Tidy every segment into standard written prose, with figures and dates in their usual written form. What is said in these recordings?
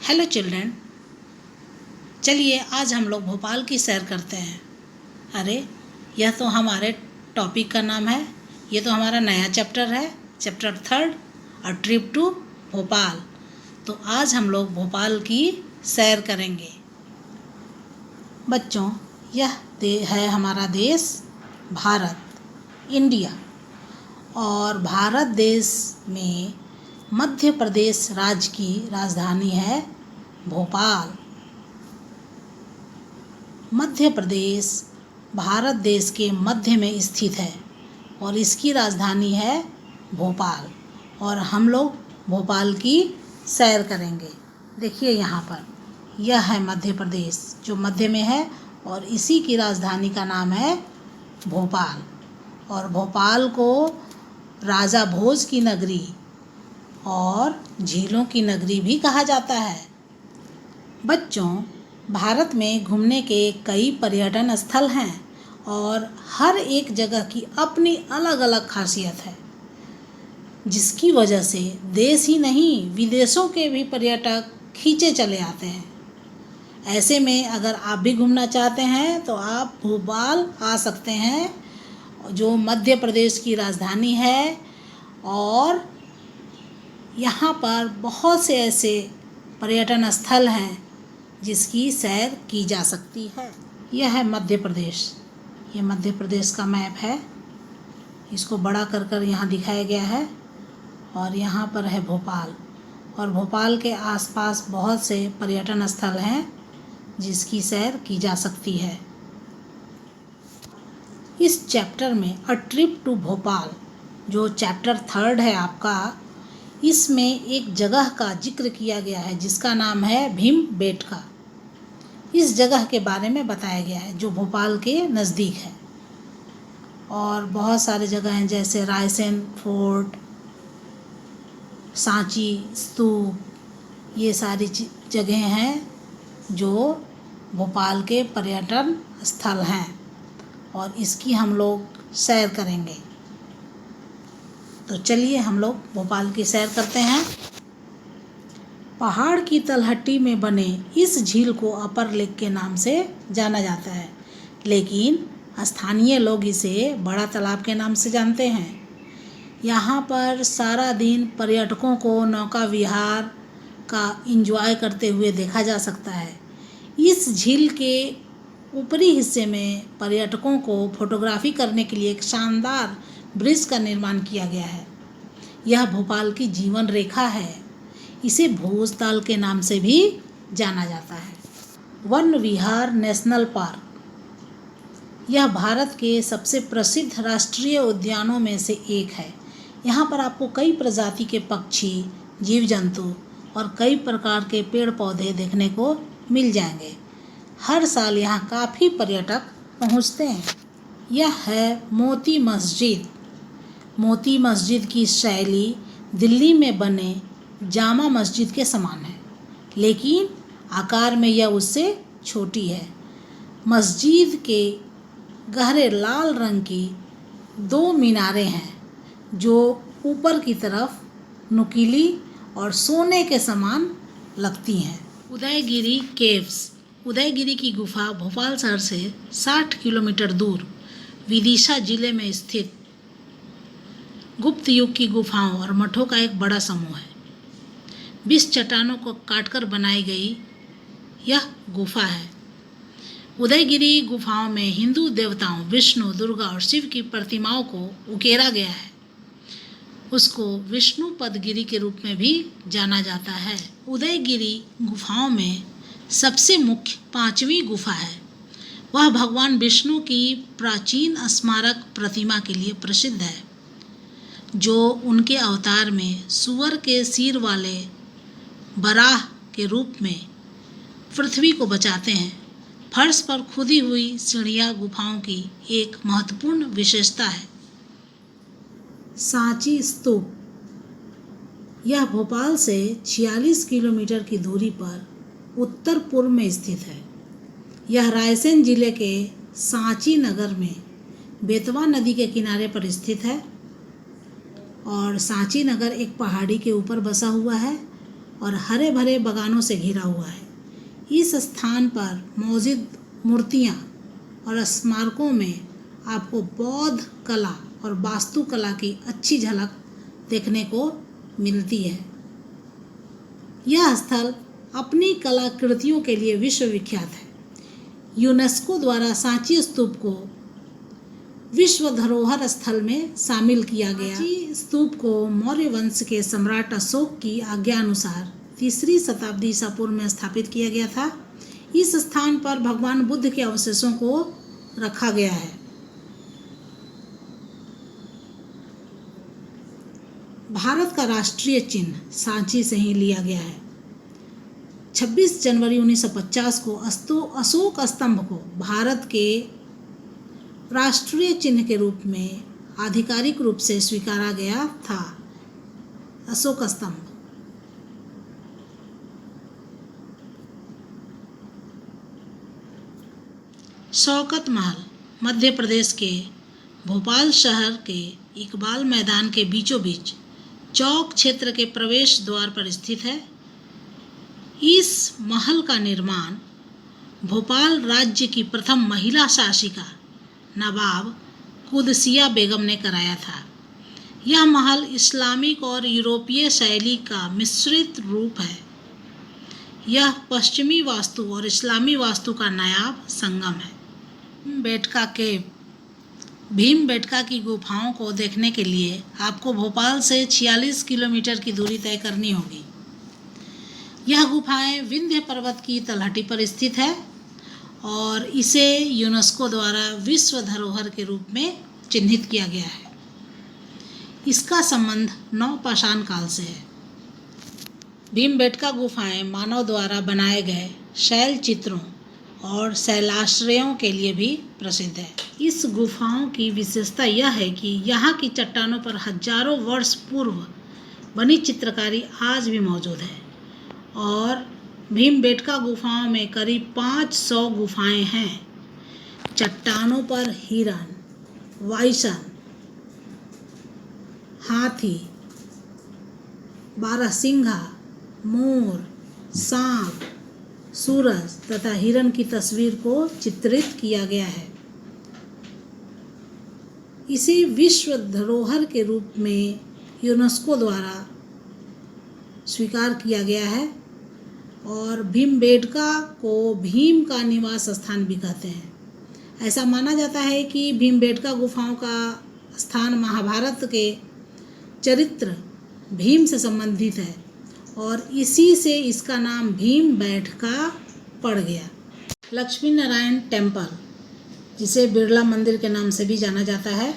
Hello children, चलिए आज हम लोग भोपाल की सैर करते हैं। अरे यह तो हमारे टॉपिक का नाम है, ये तो हमारा नया चैप्टर है, चैप्टर 3 और ट्रिप टू भोपाल। तो आज हम लोग भोपाल की सैर करेंगे। बच्चों, यह है हमारा देश भारत, इंडिया। और भारत देश में मध्य प्रदेश राज्य की राजधानी है भोपाल। मध्य प्रदेश भारत देश के मध्य में स्थित है और इसकी राजधानी है भोपाल। और हम लोग भोपाल की सैर करेंगे। देखिए यहाँ पर यह है मध्य प्रदेश जो मध्य में है और इसी की राजधानी का नाम है भोपाल। और भोपाल को राजा भोज की नगरी और झीलों की नगरी भी कहा जाता है। बच्चों, भारत में घूमने के कई पर्यटन स्थल हैं और हर एक जगह की अपनी अलग अलग खासियत है, जिसकी वजह से देश ही नहीं विदेशों के भी पर्यटक खींचे चले आते हैं। ऐसे में अगर आप भी घूमना चाहते हैं तो आप भोपाल आ सकते हैं, जो मध्य प्रदेश की राजधानी है। और यहाँ पर बहुत से ऐसे पर्यटन स्थल हैं जिसकी सैर की जा सकती है। यह है मध्य प्रदेश, ये मध्य प्रदेश का मैप है, इसको बड़ा कर कर यहाँ दिखाया गया है। और यहाँ पर है भोपाल, और भोपाल के आसपास बहुत से पर्यटन स्थल हैं जिसकी सैर की जा सकती है। इस चैप्टर में अ ट्रिप टू भोपाल, जो चैप्टर 3 है आपका, इसमें एक जगह का जिक्र किया गया है जिसका नाम है भीमबेटका। इस जगह के बारे में बताया गया है जो भोपाल के नज़दीक है। और बहुत सारे जगह हैं जैसे रायसेन फोर्ट, सांची स्तूप, ये सारी जगह हैं जो भोपाल के पर्यटन स्थल हैं और इसकी हम लोग सैर करेंगे। तो चलिए हम लोग भोपाल की सैर करते हैं। पहाड़ की तलहटी में बने इस झील को अपर लेक के नाम से जाना जाता है, लेकिन स्थानीय लोग इसे बड़ा तालाब के नाम से जानते हैं। यहाँ पर सारा दिन पर्यटकों को नौका विहार का एंजॉय करते हुए देखा जा सकता है। इस झील के ऊपरी हिस्से में पर्यटकों को फोटोग्राफी करने के लिए एक शानदार ब्रिज का निर्माण किया गया है। यह भोपाल की जीवन रेखा है, इसे भोजताल के नाम से भी जाना जाता है। वन विहार नेशनल पार्क, यह भारत के सबसे प्रसिद्ध राष्ट्रीय उद्यानों में से एक है। यहाँ पर आपको कई प्रजाति के पक्षी, जीव जंतु और कई प्रकार के पेड़ पौधे देखने को मिल जाएंगे। हर साल यहाँ काफ़ी पर्यटक पहुँचते हैं। यह है मोती मस्जिद। मोती मस्जिद की शैली दिल्ली में बने जामा मस्जिद के समान है, लेकिन आकार में यह उससे छोटी है। मस्जिद के गहरे लाल रंग की 2 मीनारें हैं जो ऊपर की तरफ नुकीली और सोने के समान लगती हैं। उदयगिरी केव्स, उदयगिरी की गुफा भोपाल शहर से 60 किलोमीटर दूर विदिशा जिले में स्थित गुप्त युग की गुफाओं और मठों का एक बड़ा समूह है। 20 चट्टानों को काटकर बनाई गई यह गुफा है। उदयगिरी गुफाओं में हिंदू देवताओं विष्णु, दुर्गा और शिव की प्रतिमाओं को उकेरा गया है। उसको विष्णुपदगिरी के रूप में भी जाना जाता है। उदयगिरी गुफाओं में सबसे मुख्य 5वीं गुफा है। वह भगवान विष्णु की प्राचीन स्मारक प्रतिमा के लिए प्रसिद्ध है, जो उनके अवतार में सुअर के सिर वाले बराह के रूप में पृथ्वी को बचाते हैं। फर्श पर खुदी हुई सीढ़ियाँ गुफाओं की एक महत्वपूर्ण विशेषता है। सांची स्तूप, यह भोपाल से 46 किलोमीटर की दूरी पर उत्तर पूर्व में स्थित है। यह रायसेन जिले के सांची नगर में बेतवा नदी के किनारे पर स्थित है। और सांची नगर एक पहाड़ी के ऊपर बसा हुआ है और हरे भरे बगानों से घिरा हुआ है। इस स्थान पर मौजूद मूर्तियाँ और स्मारकों में आपको बौद्ध कला और वास्तुकला की अच्छी झलक देखने को मिलती है। यह स्थल अपनी कलाकृतियों के लिए विश्वविख्यात है। यूनेस्को द्वारा सांची स्तूप को विश्व धरोहर स्थल में शामिल किया गया। सांची स्तूप को मौर्य वंश के सम्राट अशोक की आज्ञा अनुसार 3री शताब्दी ईसा पूर्व में स्थापित किया गया था। इस स्थान पर भगवान बुद्ध के अवशेषों को रखा गया है। भारत का राष्ट्रीय चिन्ह सांची से ही लिया गया है। 26 जनवरी 1950 को अशोक स्तंभ को भारत के राष्ट्रीय चिन्ह के रूप में आधिकारिक रूप से स्वीकारा गया था। अशोक स्तंभ शौकत महल मध्य प्रदेश के भोपाल शहर के इकबाल मैदान के बीचों बीच चौक क्षेत्र के प्रवेश द्वार पर स्थित है। इस महल का निर्माण भोपाल राज्य की प्रथम महिला शासिका नवाब कुदसिया बेगम ने कराया था। यह महल इस्लामिक और यूरोपीय शैली का मिश्रित रूप है। यह पश्चिमी वास्तु और इस्लामी वास्तु का नायाब संगम है। भीमबेटका की गुफाओं को देखने के लिए आपको भोपाल से 46 किलोमीटर की दूरी तय करनी होगी। यह गुफाएं विंध्य पर्वत की तलहटी पर स्थित है और इसे यूनेस्को द्वारा विश्व धरोहर के रूप में चिन्हित किया गया है। इसका संबंध नवपाषाण काल से है। भीमबेटका गुफाएं मानव द्वारा बनाए गए शैल चित्रों और शैलाश्रयों के लिए भी प्रसिद्ध है। इस गुफाओं की विशेषता यह है कि यहाँ की चट्टानों पर हजारों वर्ष पूर्व बनी चित्रकारी आज भी मौजूद है और भीमबेटका गुफाओं में करीब 500 गुफाएं हैं। चट्टानों पर हिरण, वाइसन, हाथी, बारहसिंघा, मोर, सांप, सूरज तथा हिरण की तस्वीर को चित्रित किया गया है। इसे विश्व धरोहर के रूप में यूनेस्को द्वारा स्वीकार किया गया है और भीमबेटका को भीम का निवास स्थान भी कहते हैं। ऐसा माना जाता है कि भीमबेटका गुफाओं का स्थान महाभारत के चरित्र भीम से संबंधित है और इसी से इसका नाम भीमबेटका पड़ गया। लक्ष्मी नारायण टेम्पल, जिसे बिरला मंदिर के नाम से भी जाना जाता है,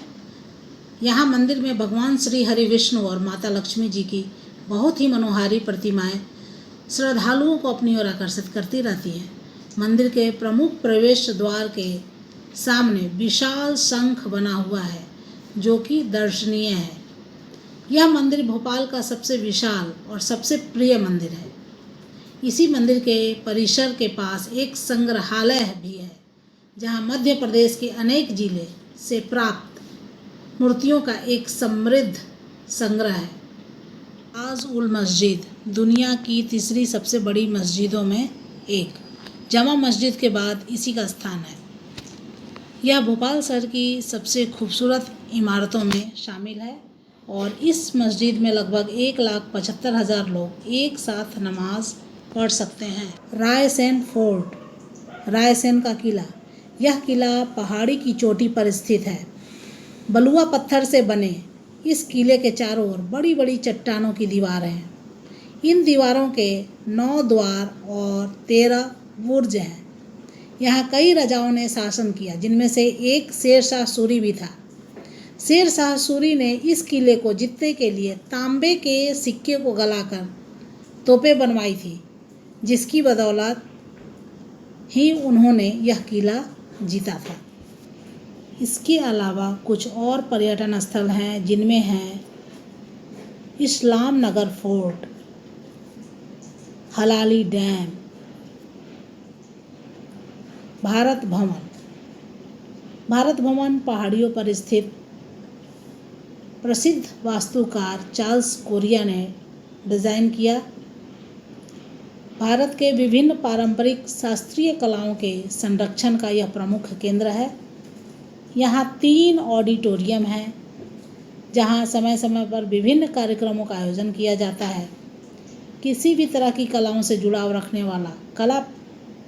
यहाँ मंदिर में भगवान श्री हरि विष्णु और माता लक्ष्मी जी की बहुत ही मनोहारी प्रतिमाएं श्रद्धालुओं को अपनी ओर आकर्षित करती रहती हैं। मंदिर के प्रमुख प्रवेश द्वार के सामने विशाल शंख बना हुआ है जो कि दर्शनीय है। यह मंदिर भोपाल का सबसे विशाल और सबसे प्रिय मंदिर है। इसी मंदिर के परिसर के पास एक संग्रहालय भी है जहां मध्य प्रदेश के अनेक जिले से प्राप्त मूर्तियों का एक समृद्ध संग्रह है। ताज उल मस्जिद दुनिया की तीसरी सबसे बड़ी मस्जिदों में एक, जामा मस्जिद के बाद इसी का स्थान है। यह भोपाल शहर की सबसे खूबसूरत इमारतों में शामिल है और इस मस्जिद में लगभग 1,75,000 लोग एक साथ नमाज पढ़ सकते हैं। रायसेन फोर्ट, रायसेन का किला, यह किला पहाड़ी की चोटी पर स्थित है। बलुआ पत्थर से बने इस किले के चारों ओर बड़ी बड़ी चट्टानों की दीवार हैं। इन दीवारों के 9 द्वार और 13 बुर्ज हैं। यहाँ कई राजाओं ने शासन किया, जिनमें से एक शेरशाह सूरी भी था। शेरशाह सूरी ने इस किले को जीतने के लिए तांबे के सिक्के को गलाकर तोपें बनवाई थी, जिसकी बदौलत ही उन्होंने यह किला जीता था। इसके अलावा कुछ और पर्यटन स्थल हैं, जिनमें हैं इस्लाम नगर फोर्ट, हलाली डैम, भारत भवन। भारत भवन पहाड़ियों पर स्थित प्रसिद्ध वास्तुकार चार्ल्स कोरिया ने डिज़ाइन किया। भारत के विभिन्न पारंपरिक शास्त्रीय कलाओं के संरक्षण का यह प्रमुख केंद्र है। यहाँ 3 ऑडिटोरियम हैं जहाँ समय समय पर विभिन्न कार्यक्रमों का आयोजन किया जाता है। किसी भी तरह की कलाओं से जुड़ाव रखने वाला कला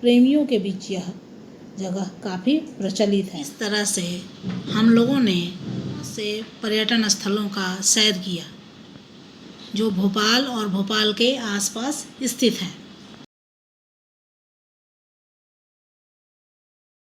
प्रेमियों के बीच यह जगह काफ़ी प्रचलित है। इस तरह से हम लोगों ने पर्यटन स्थलों का सैर किया जो भोपाल और भोपाल के आसपास स्थित हैं।